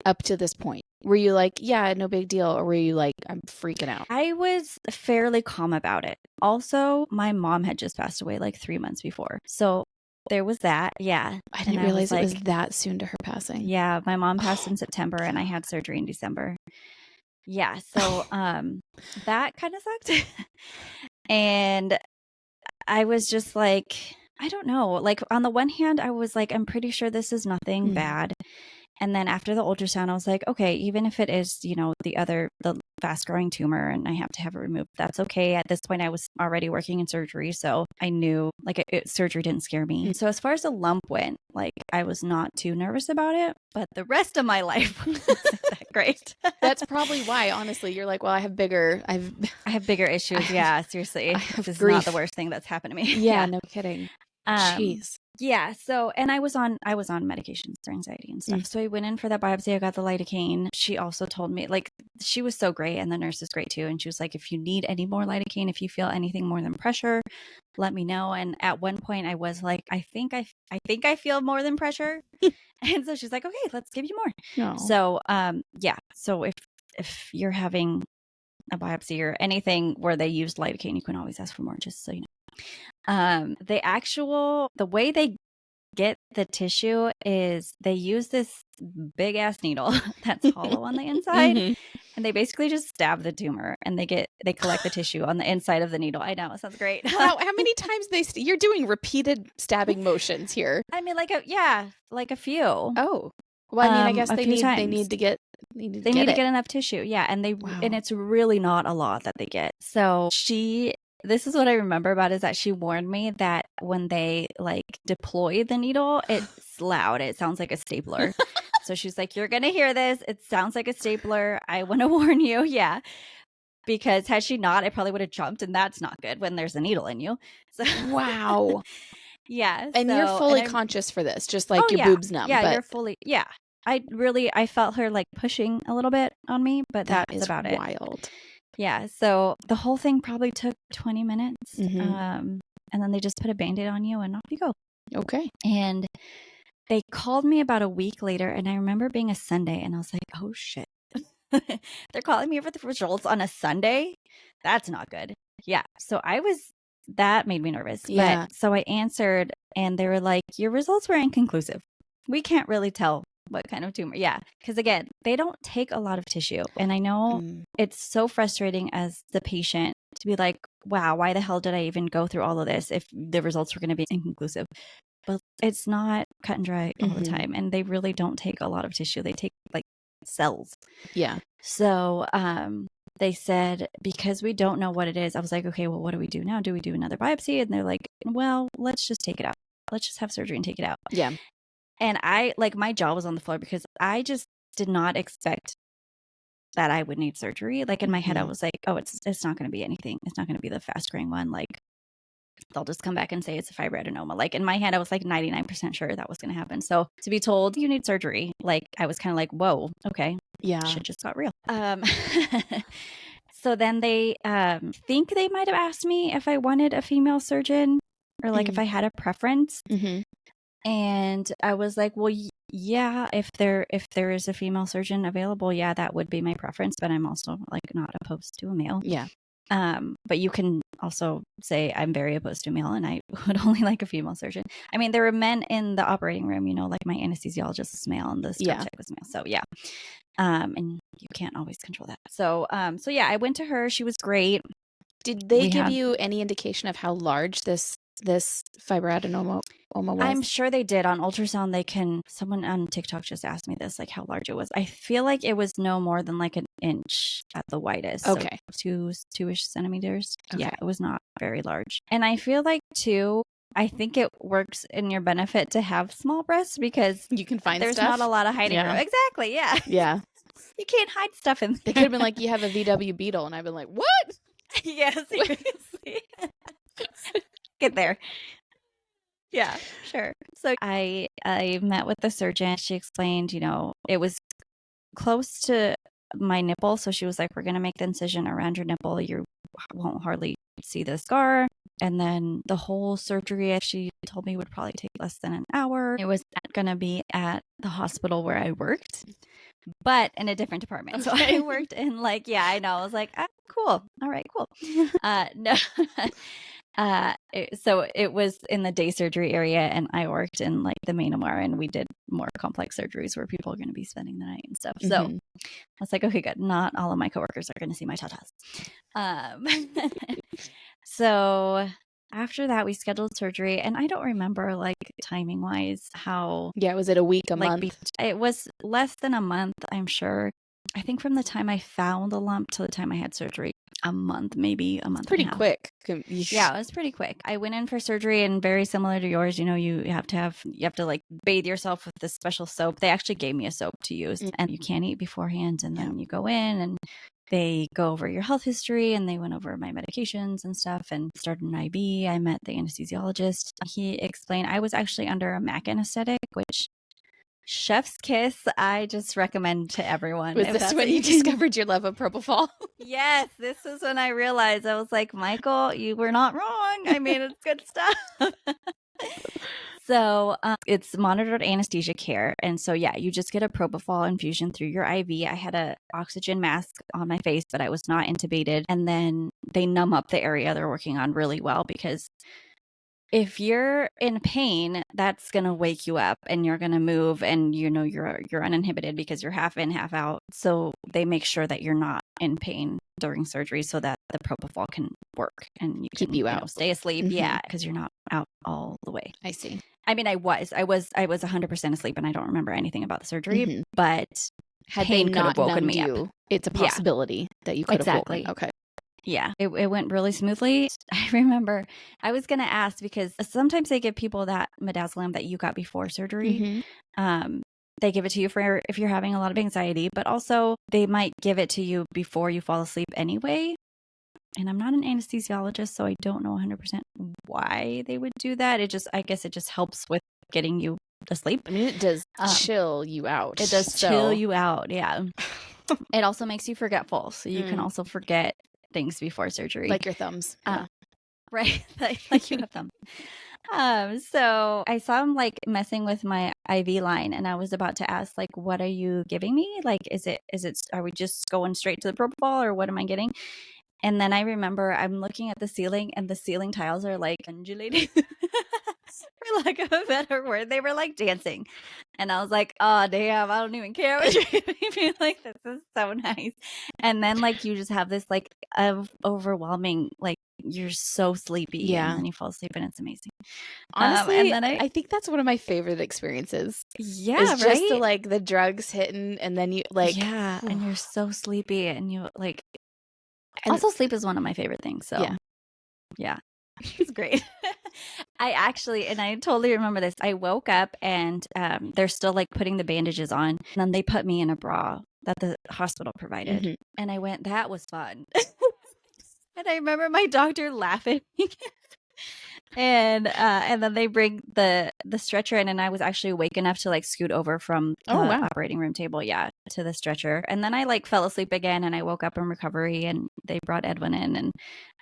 up to this point? Were you like, yeah, no big deal? Or were you like, I'm freaking out? I was fairly calm about it. Also, my mom had just passed away like 3 months before. So there was that. Yeah. I didn't realize it was that soon to her passing. Yeah. My mom passed in September, and I had surgery in December. Yeah. So that kind of sucked. And I was just like, I don't know. Like, on the one hand, I was like, I'm pretty sure this is nothing bad. And then after the ultrasound, I was like, okay, even if it is, the fast growing tumor and I have to have it removed, that's okay. At this point, I was already working in surgery. So I knew surgery didn't scare me. So as far as the lump went, like I was not too nervous about it, but the rest of my life wasn't that great. That's probably why, honestly, you're like, well, I have bigger issues. Yeah, seriously. This is grief. not the worst thing that's happened to me. Yeah, no kidding. Jeez. Yeah. So, and I was on medications for anxiety and stuff. So I went in for that biopsy. I got the lidocaine. She also told me, like, she was so great, and the nurse is great too. And she was like, if you need any more lidocaine, if you feel anything more than pressure, let me know. And at one point I was like, I think I feel more than pressure. And so she's like, okay, let's give you more. No. So, yeah. So if if you're having a biopsy or anything where they use lidocaine, you can always ask for more, just so you know. The way they get the tissue is they use this big ass needle that's hollow on the inside, and they basically just stab the tumor, and they collect the tissue on the inside of the needle. I know, it sounds great. How many times you're doing repeated stabbing motions here? I mean, like a few. Oh, well, I mean, I guess a they few need times. to get They need to get enough tissue. Yeah. And Wow. and it's really not a lot that they get. So this is what I remember about, is that she warned me that when they like deploy the needle, it's loud. It sounds like a stapler. So she's like, you're going to hear this. It sounds like a stapler. I want to warn you. Yeah. Because had she not, I probably would have jumped, and that's not good when there's a needle in you. So Wow. yeah. And you're fully conscious for this, just like your boobs numb. Yeah, but you're fully, yeah. I felt her like pushing a little bit on me, but that's about it. Wild. Yeah. So the whole thing probably took 20 minutes. And then they just put a Band-Aid on you and off you go. Okay. And they called me about a week later, and I remember being a Sunday, and I was like, oh shit. They're calling me for the results on a Sunday? That's not good. Yeah. So that made me nervous. Yeah. But so I answered, and they were like, your results were inconclusive. We can't really tell what kind of tumor. Yeah. Because again, they don't take a lot of tissue. And I know it's so frustrating as the patient to be like, wow, why the hell did I even go through all of this if the results were going to be inconclusive? But it's not cut and dry all the time. And they really don't take a lot of tissue. They take like cells. Yeah. So they said, because we don't know what it is, I was like, okay, well, what do we do now? Do we do another biopsy? And they're like, well, let's just take it out. Let's just have surgery and take it out. Yeah. And my jaw was on the floor, because I just did not expect that I would need surgery. Like in my head, I was like, oh, it's not going to be anything. It's not going to be the fast growing one. Like they'll just come back and say it's a fibroadenoma. Like in my head, I was like 99% sure that was going to happen. So to be told you need surgery, like I was kind of like, whoa, okay. Yeah. Shit just got real. So then they think they might have asked me if I wanted a female surgeon, or like if I had a preference. And I was like, well, yeah, if there is a female surgeon available, yeah, that would be my preference. But I'm also like not opposed to a male. Yeah. But you can also say I'm very opposed to a male, and I would only like a female surgeon. I mean, there were men in the operating room, you know, like my anesthesiologist was male and the scrub tech was male. So yeah. And you can't always control that. So yeah, I went to her. She was great. Did they give you any indication of how large this fibroadenoma was? I'm sure they did. On ultrasound, someone on TikTok just asked me this, like how large it was. I feel like it was no more than like an inch at the widest. Okay. So 2-ish centimeters. Okay. Yeah, it was not very large. And I feel like too, I think it works in your benefit to have small breasts, because you can find there's stuff. not a lot of hiding room. Exactly. Yeah. Yeah. You can't hide stuff in there. They could have been like, you have a VW Beetle, and I've been like, what? Yes, seriously. Get there. Yeah, sure. So I met with the surgeon. She explained, you know, it was close to my nipple. So she was like, we're going to make the incision around your nipple. You won't hardly see the scar. And then the whole surgery, she told me, would probably take less than an hour. It was going to be at the hospital where I worked, but in a different department. Okay. So I worked in I know. I was like, cool. All right, cool. No. So it was in the day surgery area, and I worked in like the main OR, and we did more complex surgeries where people are going to be spending the night and stuff. So I was like, okay, good. Not all of my coworkers are going to see my tatas. So after that, we scheduled surgery, and I don't remember like timing wise how. Yeah, was it a week, a month? It was less than a month, I'm sure. I think from the time I found the lump to the time I had surgery, a month, maybe a month. Pretty quick. Yeah, it was pretty quick. I went in for surgery, and very similar to yours, you know, you have to like bathe yourself with this special soap. They actually gave me a soap to use, and you can't eat beforehand. And then you go in, and they go over your health history, and they went over my medications and stuff, and started an IV. I met the anesthesiologist. He explained I was actually under a MAC anesthetic, which chef's kiss, I just recommend to everyone. Was this when you discovered your love of propofol? Yes, this is when I realized. I was like, Michael, you were not wrong. I mean, it's good stuff. So it's monitored anesthesia care. And so, yeah, you just get a propofol infusion through your IV. I had an oxygen mask on my face, but I was not intubated. And then they numb up the area they're working on really well, because if you're in pain, that's going to wake you up and you're going to move, and you're uninhibited because you're half in, half out. So they make sure that you're not in pain during surgery so that the propofol can work and you Keep can you out. stay asleep. Mhm. Yeah, because you're not out all the way. I see. I mean, I was 100% asleep and I don't remember anything about the surgery, Mhm. but Had they pain could have not woken numbed me up. you, it's a Yeah. possibility that you could have Exactly. woken. Okay. Yeah, it went really smoothly. I remember I was going to ask, because sometimes they give people that midazolam that you got before surgery. Mhm. They give it to you for if you're having a lot of anxiety, but also they might give it to you before you fall asleep anyway. And I'm not an anesthesiologist, so I don't know 100% why they would do that. I guess it just helps with getting you to sleep. I mean, it does chill you out. It does chill you out, yeah. It also makes you forgetful, so you can also forget things before surgery. Like your thumbs. Yeah. Right. Like you have them. So I saw him like messing with my IV line, and I was about to ask, like, what are you giving me? Like, are we just going straight to the propofol, or what am I getting? And then I remember I'm looking at the ceiling, and the ceiling tiles are like undulating. For lack of a better word, they were like dancing. And I was like, oh, damn, I don't even care what you're giving me. Like, this is so nice. And then, like, you just have this, like, overwhelming, like, you're so sleepy. Yeah. And then you fall asleep, and it's amazing. Honestly, and then I think that's one of my favorite experiences. Yeah, is right? just the drugs hitting, and then you Yeah, and you're so sleepy, and you, like, and also sleep is one of my favorite things. So, yeah. It's great. I totally remember this. I woke up, and they're still like putting the bandages on. And then they put me in a bra that the hospital provided. Mhm. And I went, that was fun. And I remember my doctor laughing. And then they bring the stretcher in, and I was actually awake enough to like scoot over from the operating room table, to the stretcher. And then I like fell asleep again, and I woke up in recovery, and they brought Edwin in. And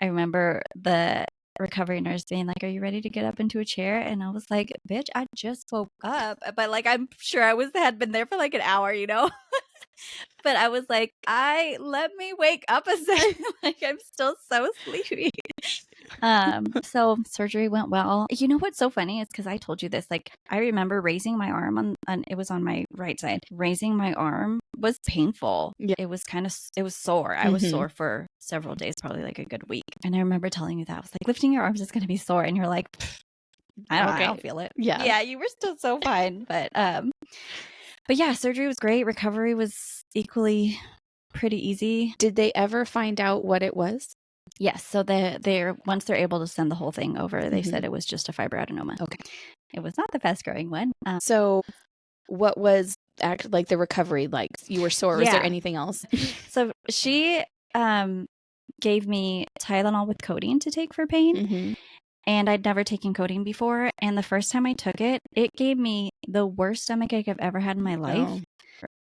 I remember the recovery nurse being like, are you ready to get up into a chair? And I was like, bitch, I just woke up. But like, I'm sure had been there for like an hour, but I was like, let me wake up a second. Like, I'm still so sleepy. So surgery went well. You know what's so funny is, because I told you this, like, I remember raising my arm on it was on my right side. Raising my arm was painful. Yeah. It was sore. I was sore for several days, probably like a good week. And I remember telling you that. I was like, lifting your arms is going to be sore. And you're like, I don't feel it. Yeah. Yeah, you were still so fine. But yeah, surgery was great. Recovery was equally pretty easy. Did they ever find out what it was? Yes. So once they're able to send the whole thing over, they said it was just a fibroadenoma. Okay. It was not the fast growing one. So what was like the recovery like? You were sore. Was there anything else? So she gave me Tylenol with codeine to take for pain. Mm-hmm. And I'd never taken codeine before. And the first time I took it, it gave me the worst stomachache I've ever had in my life. Oh.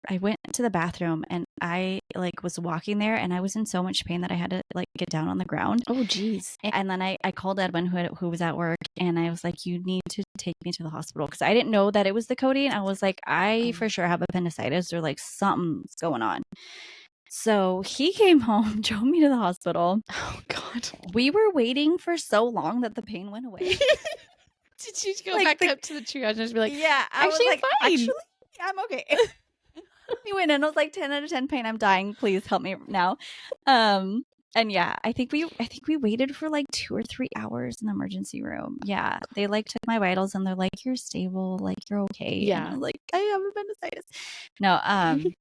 I went to the bathroom, and I like was walking there, and I was in so much pain that I had to like get down on the ground. Oh, geez. And then I called Edwin, who was at work, and I was like, you need to take me to the hospital, because I didn't know that it was the codeine. I was like, I for sure have appendicitis, or like something's going on. So he came home, drove me to the hospital. Oh, God. We were waiting for so long that the pain went away. Did you go back up to the triage and just be like, yeah, I was like, fine. Actually, I'm okay. He went in, I was like, 10 out of 10 pain. I'm dying. Please help me now. And yeah, I think we waited for like 2 or 3 hours in the emergency room. Yeah, they like took my vitals, and they're like, you're stable, like you're okay. Yeah, and I was like, I have appendicitis. No,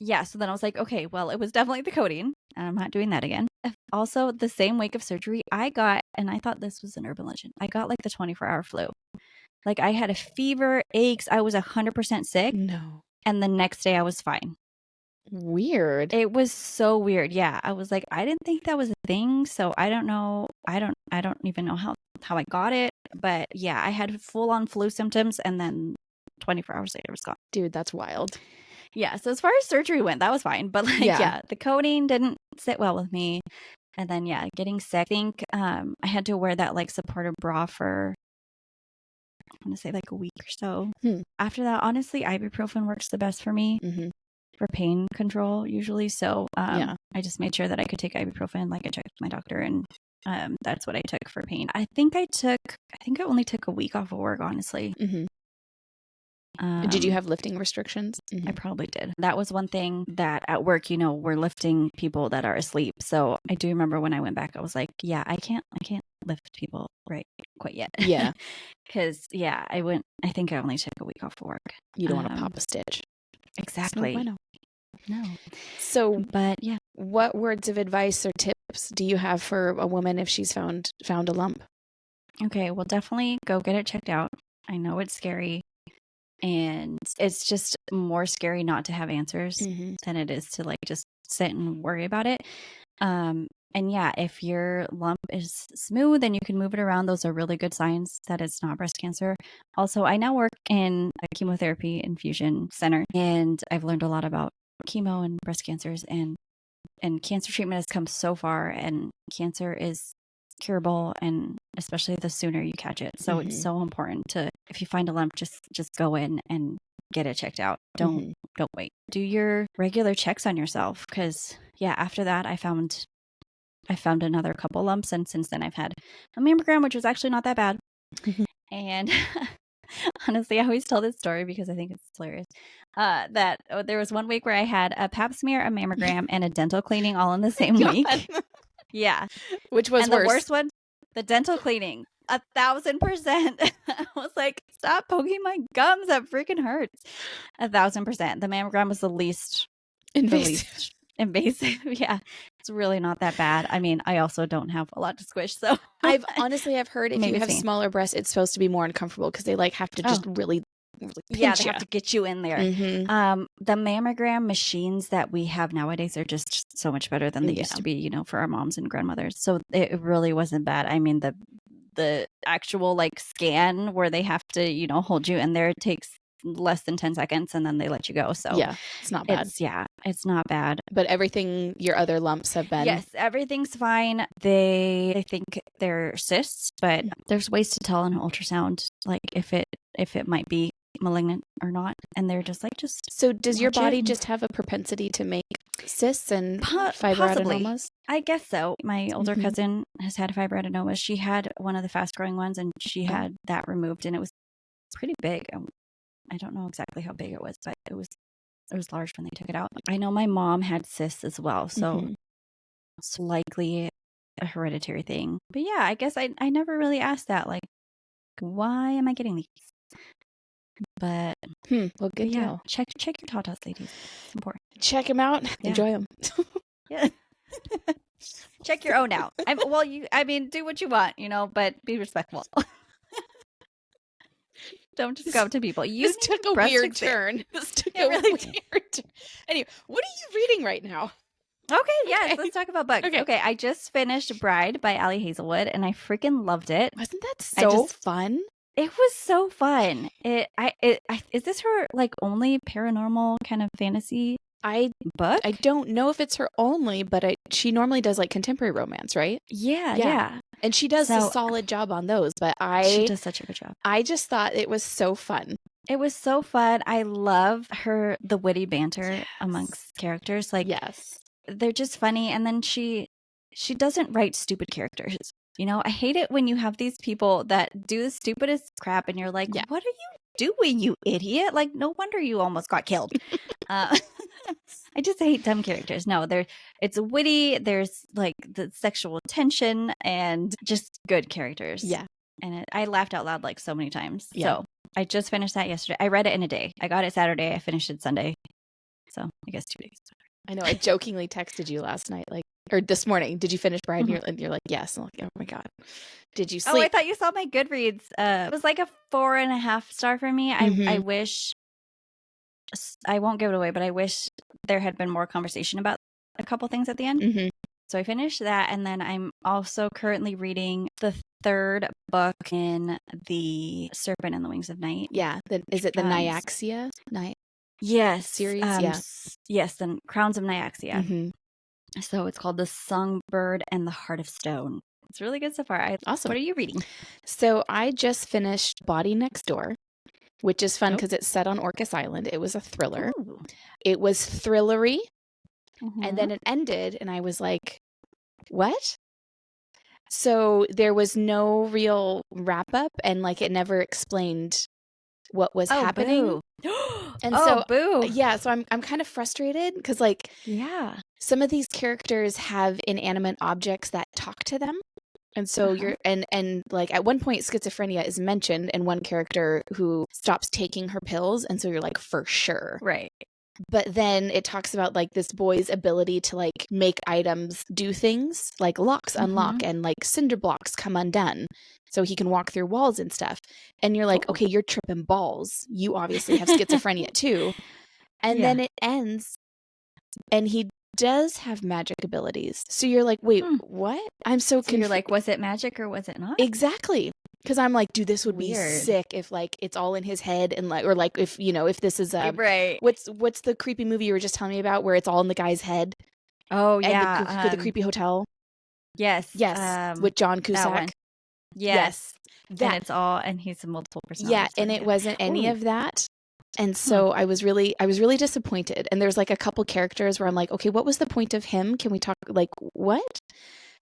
yeah. So then I was like, okay, well, it was definitely the codeine, and I'm not doing that again. Also, the same week of surgery, I got, and I thought this was an urban legend, I got like the 24-hour flu. Like, I had a fever, aches. I was 100% sick. No. And the next day I was fine. Weird. It was so weird. Yeah. I was like, I didn't think that was a thing. So I don't know. I don't even know how I got it. But yeah, I had full on flu symptoms, and then 24 hours later it was gone. Dude, that's wild. Yeah. So as far as surgery went, that was fine. But like, yeah, the codeine didn't sit well with me. And then, yeah, getting sick. I think I had to wear that like supportive bra for I want to say like a week or so. Hmm. After that, honestly, ibuprofen works the best for me for pain control usually. So Yeah. I just made sure that I could take ibuprofen. Like I checked with my doctor, and that's what I took for pain. I think I only took a week off of work, honestly. Did you have lifting restrictions? I probably did. That was one thing that at work, we're lifting people that are asleep. So I do remember when I went back, I was like, yeah, I can't lift people right quite yet. Yeah. Because I think I only took a week off of work. You don't want to pop a stitch. Exactly. No. So, but yeah. What words of advice or tips do you have for a woman if she's found a lump? Okay, well, definitely go get it checked out. I know it's scary, and it's just more scary not to have answers than it is to like just sit and worry about it. And yeah, if your lump is smooth and you can move it around, those are really good signs that it's not breast cancer. Also, I now work in a chemotherapy infusion center, and I've learned a lot about chemo and breast cancers, and cancer treatment has come so far, and cancer is curable, and especially the sooner you catch it. So it's so important to, if you find a lump, just go in and get it checked out. Don't wait. Do your regular checks on yourself, because after that I found another couple lumps, and since then I've had a mammogram, which was actually not that bad. And honestly, I always tell this story because I think it's hilarious. That there was one week where I had a pap smear, a mammogram, and a dental cleaning all in the same week. Yeah. Which was the worst one? The dental cleaning. 1,000%. I was like, stop poking my gums. That freaking hurts. 1,000%. The mammogram was the least invasive. Yeah. It's really not that bad. I mean, I also don't have a lot to squish. So I've heard if you have smaller breasts, it's supposed to be more uncomfortable because they have to just really they have to get you in there. The mammogram machines that we have nowadays are just so much better than they used to be, for our moms and grandmothers. So it really wasn't bad. I mean, the actual scan where they have to, hold you in there, it takes less than 10 seconds and then they let you go. So it's not bad. It's not bad. But everything, your other lumps have been? Yes, everything's fine. They think they're cysts, but there's ways to tell in an ultrasound, if it might be malignant or not. And they're just So does your body just have a propensity to make cysts and fibroadenomas? I guess so. My older cousin has had fibroadenoma. She had one of the fast growing ones, and she had that removed, and it was pretty big. I don't know exactly how big it was, but it was large when they took it out. I know my mom had cysts as well, so it's likely a hereditary thing. But yeah, I guess I never really asked that, why am I getting these? But well, good to know. Check your tatas, ladies. It's important. Check them out. Yeah. Enjoy them. Yeah. Check your own out. Do what you want, but be respectful. Don't just go up to people. This took a weird turn. Anyway, what are you reading right now? Okay, yes, let's talk about books. Okay, I just finished Bride by Ali Hazelwood, and I freaking loved it. Wasn't that so fun? It was so fun. Is this her only paranormal kind of fantasy book? I don't know if it's her only, but she normally does contemporary romance, right? Yeah. And she does a solid job on those, but she does such a good job. I just thought it was so fun. It was so fun. I love the witty banter amongst characters. They're just funny, and then she doesn't write stupid characters. I hate it when you have these people that do the stupidest crap, and you're like, what are you doing, you idiot? No wonder you almost got killed. I just hate dumb characters. No, it's witty. There's the sexual tension and just good characters. Yeah. And I laughed out loud so many times. Yeah. So I just finished that yesterday. I read it in a day. I got it Saturday. I finished it Sunday. So I guess 2 days. I know. I jokingly texted you last night, or this morning. Did you finish Bride? And you're like, yes. I'm like, oh my God. Did you sleep? Oh, I thought you saw my Goodreads. It was a 4.5 star for me. I wish, I won't give it away, but I wish there had been more conversation about a couple things at the end. So I finished that, and then I'm also currently reading the third book in the Serpent and the Wings of Night. Yeah. Is it the Nyaxia? Yes. Series? Yes, the Crowns of Nyaxia. So it's called The Songbird and the Heart of Stone. It's really good so far. Awesome. What are you reading? So I just finished Body Next Door, which is fun Oh. because it's set on Orcas Island. It was a thriller. Ooh. It was thrillery, Mhm. and then it ended, and I was like, what? So there was no real wrap up, and like it never explained what was happening. Boo. And oh, so boo. yeah, so I'm kind of frustrated because like Yeah. some of these characters have inanimate objects that talk to them. And so you're and like at one point schizophrenia is mentioned in one character who stops taking her pills, and so you're like for sure. Right. But then it talks about like this boy's ability to like make items do things, like locks unlock and like cinder blocks come undone. So he can walk through walls and stuff. And you're like, okay, you're tripping balls. You obviously have schizophrenia too. And then it ends and he does have magic abilities. So you're like, wait, what? I'm so confused. You're like, was it magic or was it not? Exactly. Because I'm like, dude, this would be Weird. sick if like it's all in his head and like, or like if, you know, if this is a, right. what's the creepy movie you were just telling me about where it's all in the guy's head? Oh, And yeah. the creepy hotel. Yes. Yes. With John Cusack. That one. Yes. That. And it's all, and he's a multiple personality. Yeah. And it wasn't any of that. And so I was really disappointed. And there's like a couple characters where I'm like, okay, what was the point of him? Can we talk like what?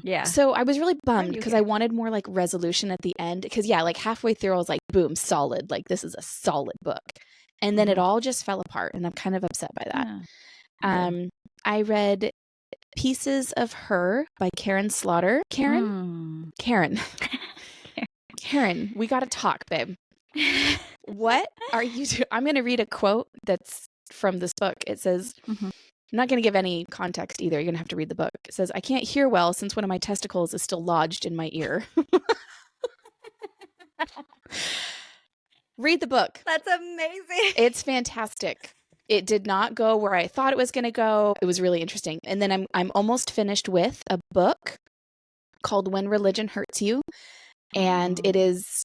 Yeah. So I was really bummed because I wanted more like resolution at the end. Because yeah, like halfway through I was like, boom, solid. Like this is a solid book. And then it all just fell apart, and I'm kind of upset by that. Yeah. I read Pieces of Her by Karen Slaughter. Karen, we got to talk, babe. What are you doing? I'm going to read a quote that's from this book. It says, I'm not going to give any context either. You're going to have to read the book. It says, I can't hear well since one of my testicles is still lodged in my ear. Read the book. That's amazing. It's fantastic. It did not go where I thought it was going to go. It was really interesting. And then I'm almost finished with a book called When Religion Hurts You. And it is,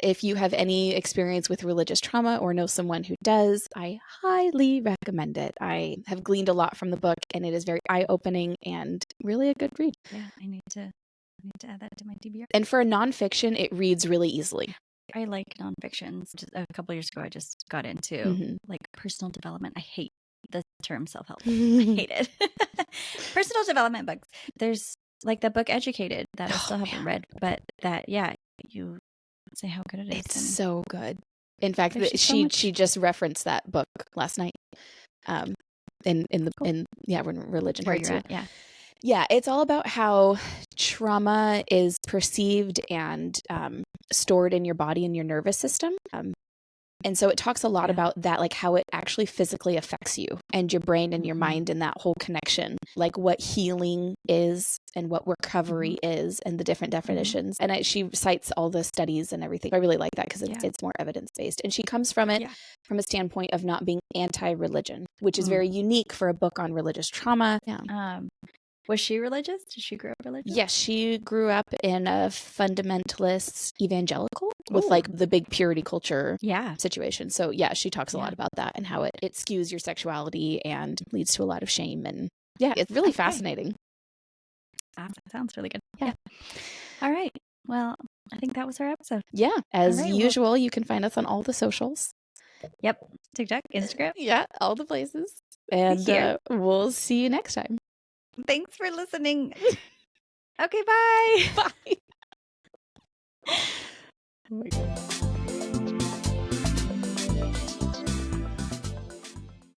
if you have any experience with religious trauma or know someone who does, I highly recommend it. I have gleaned a lot from the book, and it is very eye-opening and really a good read. Yeah, I need to add that to my TBR. And for a nonfiction, it reads really easily. I like nonfiction. Just a couple years ago, I just got into like personal development. I hate the term self-help. I hate it. Personal development books. There's like the book Educated that I still haven't read, but that, you say how good it is. It's so good. In fact, she just referenced that book last night. In When Religion Hurts You. Yeah, it's all about how trauma is perceived and stored in your body and your nervous system. And so it talks a lot about that, like how it actually physically affects you and your brain and your mind and that whole connection, like what healing is and what recovery is and the different definitions. And she cites all the studies and everything. I really like that because it's more evidence-based. And she comes from it from a standpoint of not being anti-religion, which is very unique for a book on religious trauma. Yeah. Was she religious? Did she grow up religious? Yes, she grew up in a fundamentalist evangelical with like the big purity culture situation. So yeah, she talks a lot about that and how it skews your sexuality and leads to a lot of shame. And yeah, it's really fascinating. That sounds really good. Yeah. All right. Well, I think that was our episode. Yeah. As usual, you can find us on all the socials. Yep. TikTok, Instagram. Yeah, all the places. And we'll see you next time. Thanks for listening. Okay, bye. Bye. Oh my God.